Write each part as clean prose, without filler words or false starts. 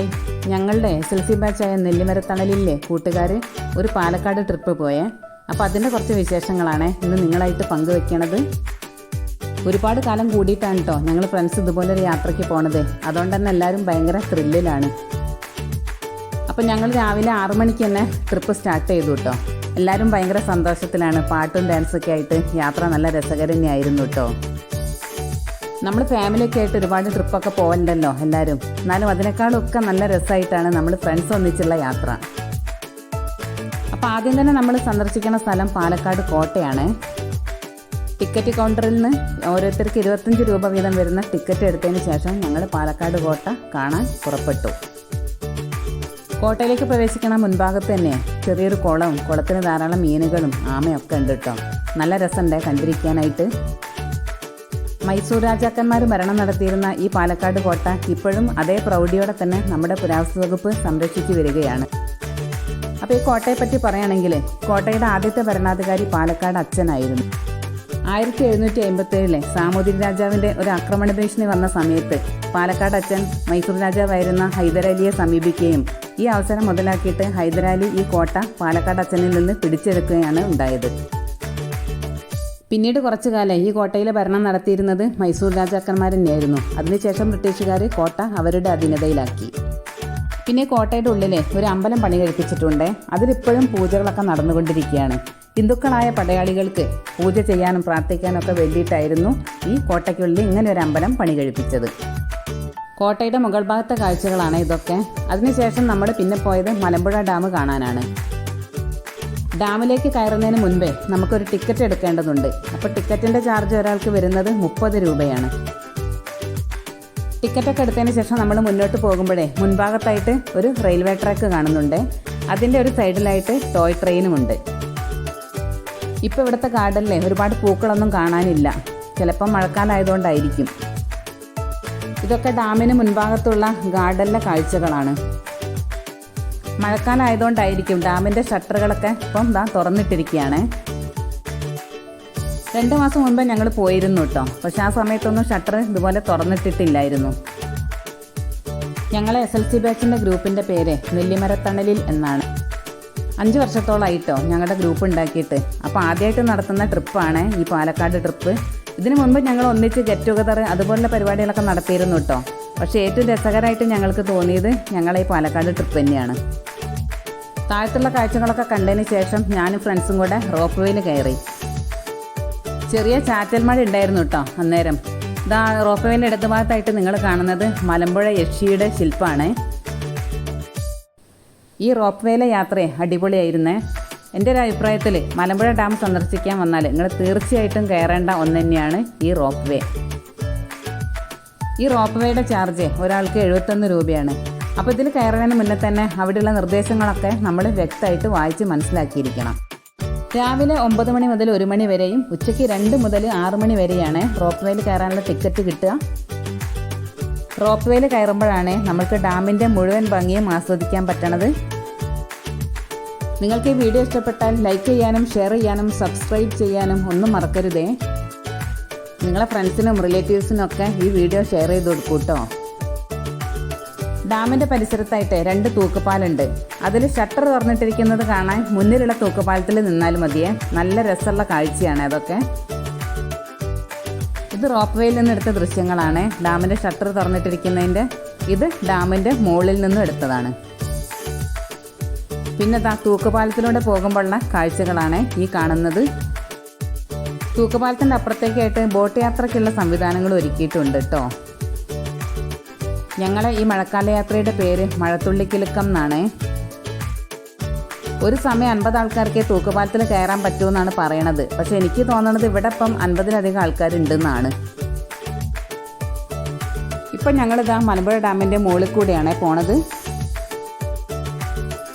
Hi, ഞങ്ങളുടെ SLC ബാച്ചായ നെല്ലിമരത്തണലിലെ കൂട്ടുകാർ ഒരു പാലക്കാട് ട്രിപ്പ് പോയേ. അപ്പോൾ അതിൻ്റെ കുറച്ച് വിശേഷങ്ങളാണ് ഇന്ന് നിങ്ങളായിട്ട് പങ്കുവെക്കണത്. ഒരുപാട് കാലം കൂടിയിട്ടാണ് കേട്ടോ ഞങ്ങൾ ഫ്രണ്ട്സ് ഇതുപോലൊരു യാത്രയ്ക്ക് പോണത്. അതുകൊണ്ട് തന്നെ എല്ലാവരും ഭയങ്കര ത്രില്ലിലാണ്. അപ്പോൾ ഞങ്ങൾ രാവിലെ 6 മണിക്ക് തന്നെ ട്രിപ്പ് സ്റ്റാർട്ട് ചെയ്തു കേട്ടോ. എല്ലാവരും ഭയങ്കര സന്തോഷത്തിലാണ്. പാട്ടും ഡാൻസൊക്കെ ആയിട്ട് യാത്ര നല്ല രസകരമായിരുന്നു കേട്ടോ. നമ്മൾ ഫാമിലിയൊക്കെ ആയിട്ട് ഒരുപാട് ട്രിപ്പൊക്കെ പോകലുണ്ടല്ലോ എല്ലാവരും. എന്നാലും അതിനേക്കാളൊക്കെ നല്ല രസമായിട്ടാണ് നമ്മൾ ഫ്രണ്ട്സ് ഒന്നിച്ചുള്ള യാത്ര. അപ്പോൾ ആദ്യം തന്നെ നമ്മൾ സന്ദർശിക്കുന്ന സ്ഥലം പാലക്കാട് കോട്ടയാണ്. ടിക്കറ്റ് കൗണ്ടറിൽ നിന്ന് ഓരോരുത്തർക്ക് 25 രൂപ വീതം വരുന്ന ടിക്കറ്റ് എടുത്തതിന് ശേഷം ഞങ്ങൾ പാലക്കാട് കോട്ട കാണാൻ പുറപ്പെട്ടു. കോട്ടയിലേക്ക് പ്രവേശിക്കണ മുൻഭാഗത്ത് തന്നെ ചെറിയൊരു കുളവും കുളത്തിന് ധാരാളം മീനുകളും ആമയൊക്കെ ഉണ്ട് കേട്ടോ. നല്ല രസമുണ്ട് കണ്ടിരിക്കാനായിട്ട്. മൈസൂർ രാജാക്കന്മാർ ഭരണം നടത്തിയിരുന്ന ഈ പാലക്കാട് കോട്ട ഇപ്പോഴും അതേ പ്രൗഢിയോടെ തന്നെ നമ്മുടെ പുരാവസ്തു വകുപ്പ് സംരക്ഷിച്ചു വരികയാണ്. അപ്പോൾ ഈ കോട്ടയെപ്പറ്റി പറയുകയാണെങ്കിൽ കോട്ടയുടെ ആദ്യത്തെ ഭരണാധികാരി പാലക്കാട് അച്ഛനായിരുന്നു. 1757 സാമൂതിരി രാജാവിൻ്റെ ഒരു ആക്രമണ ഭീഷണി വന്ന സമയത്ത് പാലക്കാട് അച്ഛൻ മൈസൂർ രാജാവായിരുന്ന ഹൈദരാലിയെ സമീപിക്കുകയും ഈ അവസരം മുതലാക്കിയിട്ട് ഹൈദരാലി ഈ കോട്ട പാലക്കാട് അച്ഛനിൽ നിന്ന് പിടിച്ചെടുക്കുകയാണ് ഉണ്ടായത്. പിന്നീട് കുറച്ചു കാലം ഈ കോട്ടയിലെ ഭരണം നടത്തിയിരുന്നത് മൈസൂർ രാജാക്കന്മാർ തന്നെയായിരുന്നു. അതിനുശേഷം ബ്രിട്ടീഷുകാർ കോട്ട അവരുടെ അധീനതയിലാക്കി. പിന്നെ കോട്ടയുടെ ഉള്ളിൽ ഒരു അമ്പലം പണി കഴിപ്പിച്ചിട്ടുണ്ട്. അതിലിപ്പോഴും പൂജകളൊക്കെ നടന്നുകൊണ്ടിരിക്കുകയാണ്. ഹിന്ദുക്കളായ പടയാളികൾക്ക് പൂജ ചെയ്യാനും പ്രാർത്ഥിക്കാനും ഒക്കെ വേണ്ടിയിട്ടായിരുന്നു ഈ കോട്ടയ്ക്കുള്ളിൽ ഇങ്ങനെ ഒരു അമ്പലം പണി കഴിപ്പിച്ചത്. കോട്ടയുടെ മുകൾ ഭാഗത്തെ കാഴ്ചകളാണ് ഇതൊക്കെ. അതിനുശേഷം നമ്മൾ പിന്നെ പോയത് മലമ്പുഴ ഡാം കാണാനാണ്. ഡാമിലേക്ക് കയറുന്നതിന് മുൻപേ നമുക്കൊരു ടിക്കറ്റ് എടുക്കേണ്ടതുണ്ട്. അപ്പോൾ ടിക്കറ്റിൻ്റെ ചാർജ് ഒരാൾക്ക് വരുന്നത് 30 രൂപയാണ്. ടിക്കറ്റൊക്കെ എടുത്തതിന് ശേഷം നമ്മൾ മുന്നോട്ട് പോകുമ്പോഴേ മുൻഭാഗത്തായിട്ട് ഒരു റെയിൽവേ ട്രാക്ക് കാണുന്നുണ്ട്. അതിൻ്റെ ഒരു സൈഡിലായിട്ട് ടോയ് ട്രെയിനുമുണ്ട്. ഇപ്പോൾ ഇവിടുത്തെ ഗാർഡനിലെ ഒരുപാട് പൂക്കളൊന്നും കാണാനില്ല. ചിലപ്പം മഴക്കാലമായതുകൊണ്ടായിരിക്കും. ഇതൊക്കെ ഡാമിന് മുൻഭാഗത്തുള്ള ഗാർഡനിലെ കാഴ്ചകളാണ്. മഴക്കാലമായതുകൊണ്ടായിരിക്കും ഡാമിൻ്റെ ഷട്ടറുകളൊക്കെ ഇപ്പം തുറന്നിട്ടിരിക്കുകയാണ്. 2 മാസം മുൻപ് ഞങ്ങൾ പോയിരുന്നു കേട്ടോ. പക്ഷെ ആ സമയത്തൊന്നും ഷട്ടർ ഇതുപോലെ തുറന്നിട്ടിട്ടില്ലായിരുന്നു. ഞങ്ങളെ SLC ബാച്ചിൻ്റെ ഗ്രൂപ്പിൻ്റെ പേര് നെല്ലിമരത്തണലിൽ എന്നാണ്. 5 വർഷത്തോളമായിട്ടോ ഞങ്ങളുടെ ഗ്രൂപ്പ് ഉണ്ടാക്കിയിട്ട്. അപ്പോൾ ആദ്യമായിട്ട് നടത്തുന്ന ട്രിപ്പാണ് ഈ പാലക്കാട് ട്രിപ്പ്. ഇതിനു മുൻപ് ഞങ്ങൾ ഒന്നിച്ച് ഗെറ്റ് ടുഗദർ അതുപോലുള്ള പരിപാടികളൊക്കെ നടത്തിയിരുന്നു കേട്ടോ. പക്ഷേ ഏറ്റവും രസകരമായിട്ട് ഞങ്ങൾക്ക് തോന്നിയത് ഞങ്ങളെ ഈ പാലക്കാട് ട്രിപ്പ് തന്നെയാണ്. താഴത്തുള്ള കാഴ്ചകളൊക്കെ കണ്ടതിന് ശേഷം ഞാനും ഫ്രണ്ട്സും കൂടെ റോപ്പ് വേയിൽ കയറി. ചെറിയ ചാറ്റൽ മഴ ഉണ്ടായിരുന്നു കേട്ടോ അന്നേരം. റോപ്പ് വേയിൻ്റെ ഇടത് ഭാഗത്തായിട്ട് നിങ്ങൾ കാണുന്നത് മലമ്പുഴ യക്ഷിയുടെ ശില്പമാണ്. ഈ റോപ്പ് വേയിലെ യാത്ര അടിപൊളിയായിരുന്നേ. എൻ്റെ ഒരു അഭിപ്രായത്തിൽ മലമ്പുഴ ഡാം സന്ദർശിക്കാൻ വന്നാൽ നിങ്ങൾ തീർച്ചയായിട്ടും കയറേണ്ട ഒന്ന് തന്നെയാണ് ഈ റോപ്പ് വേ. ഈ റോപ്പ് വേയുടെ ചാർജ് ഒരാൾക്ക് 71 രൂപയാണ്. അപ്പോൾ ഇതിൽ കയറുന്നതിന് മുന്നേ തന്നെ അവിടെയുള്ള നിർദ്ദേശങ്ങളൊക്കെ നമ്മൾ വ്യക്തമായിട്ട് വായിച്ച് മനസ്സിലാക്കിയിരിക്കണം. രാവിലെ 9 മണി മുതൽ 1 മണി വരെയും ഉച്ചയ്ക്ക് 2 മുതൽ 6 മണി വരെയാണ് റോപ്പ് വേയിൽ കയറാനുള്ള ടിക്കറ്റ് കിട്ടുക. റോപ്പ് വേയിൽ കയറുമ്പോഴാണ് നമുക്ക് ഡാമിൻ്റെ മുഴുവൻ ഭംഗിയും ആസ്വദിക്കാൻ പറ്റണത്. നിങ്ങൾക്ക് ഈ വീഡിയോ ഇഷ്ടപ്പെട്ടാൽ ലൈക്ക് ചെയ്യാനും ഷെയർ ചെയ്യാനും സബ്സ്ക്രൈബ് ചെയ്യാനും ഒന്നും മറക്കരുതേ. നിങ്ങളെ ഫ്രണ്ട്സിനും റിലേറ്റീവ്സിനും ഒക്കെ ഈ വീഡിയോ ഷെയർ ചെയ്ത് കൊടുക്കൂ കേട്ടോ. ഡാമിൻ്റെ പരിസരത്തായിട്ട് 2 തൂക്കുപാലുണ്ട്. അതിൽ ഷട്ടർ തുറന്നിട്ടിരിക്കുന്നത് കാണാൻ മുന്നിലുള്ള തൂക്കുപാലത്തിൽ നിന്നാൽ മതിയേ. നല്ല രസമുള്ള കാഴ്ചയാണ് അതൊക്കെ. ഇത് റോപ്പ് വേയിൽ നിന്ന് എടുത്ത ദൃശ്യങ്ങളാണ്. ഡാമിൻ്റെ ഷട്ടർ തുറന്നിട്ടിരിക്കുന്നതിൻ്റെ ഇത് ഡാമിൻ്റെ മുകളിൽ നിന്നും എടുത്തതാണ്. പിന്നെ തൂക്കുപാലത്തിലൂടെ പോകുമ്പോഴുള്ള കാഴ്ചകളാണ് ഈ കാണുന്നത്. തൂക്കുപാലത്തിൻ്റെ അപ്പുറത്തേക്കായിട്ട് ബോട്ട് യാത്രയ്ക്കുള്ള സംവിധാനങ്ങൾ ഒരുക്കിയിട്ടുണ്ട് കേട്ടോ. ഞങ്ങളെ ഈ മഴക്കാല യാത്രയുടെ പേര് മഴത്തുള്ളിക്കിലുക്കം എന്നാണ്. ഒരു സമയം 50 ആൾക്കാർക്ക് തൂക്കുപാലത്തിൽ കയറാൻ പറ്റുമെന്നാണ് പറയണത്. പക്ഷെ എനിക്ക് തോന്നണത് ഇവിടെ ഇപ്പം 50-ലധികം ആൾക്കാരുണ്ടെന്നാണ്. ഇപ്പം ഞങ്ങളിതാ മലമ്പുഴ ഡാമിൻ്റെ മുകളിൽ കൂടിയാണ് പോണത്.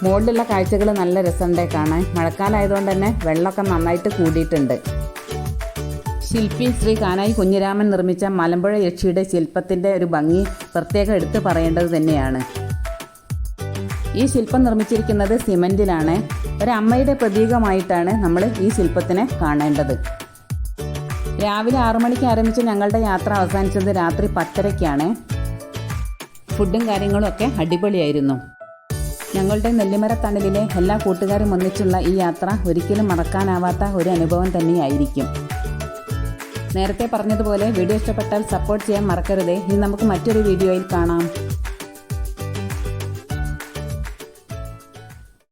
മുകളിലുള്ള കാഴ്ചകൾ നല്ല രസമുണ്ട് കാണാൻ. മഴക്കാലമായതുകൊണ്ട് തന്നെ വെള്ളമൊക്കെ നന്നായിട്ട് കൂടിയിട്ടുണ്ട്. ശില്പി ശ്രീ കാനായി കുഞ്ഞിരാമൻ നിർമ്മിച്ച മലമ്പുഴ യക്ഷിയുടെ ശില്പത്തിൻ്റെ ഒരു ഭംഗി പ്രത്യേകം എടുത്തു പറയേണ്ടത് തന്നെയാണ്. ഈ ശില്പം നിർമ്മിച്ചിരിക്കുന്നത് സിമൻറ്റിലാണ്. ഒരമ്മയുടെ പ്രതീകമായിട്ടാണ് നമ്മൾ ഈ ശില്പത്തിനെ കാണേണ്ടത്. രാവിലെ 6 മണിക്ക് ആരംഭിച്ച ഞങ്ങളുടെ യാത്ര അവസാനിച്ചത് രാത്രി 10:30-ക്കാണ്. ഫുഡും കാര്യങ്ങളും ഒക്കെ അടിപൊളിയായിരുന്നു. ഞങ്ങളുടെ നെല്ലിമരത്തണലിലെ എല്ലാ കൂട്ടുകാരും ഒന്നിച്ചുള്ള ഈ യാത്ര ഒരിക്കലും മറക്കാനാവാത്ത ഒരു അനുഭവം തന്നെയായിരിക്കും. നേരത്തെ പറഞ്ഞതുപോലെ വീഡിയോ ഇഷ്ടപ്പെട്ടാൽ സപ്പോർട്ട് ചെയ്യാൻ മറക്കരുതേ. ഇനി നമുക്ക് മറ്റൊരു വീഡിയോയിൽ കാണാം.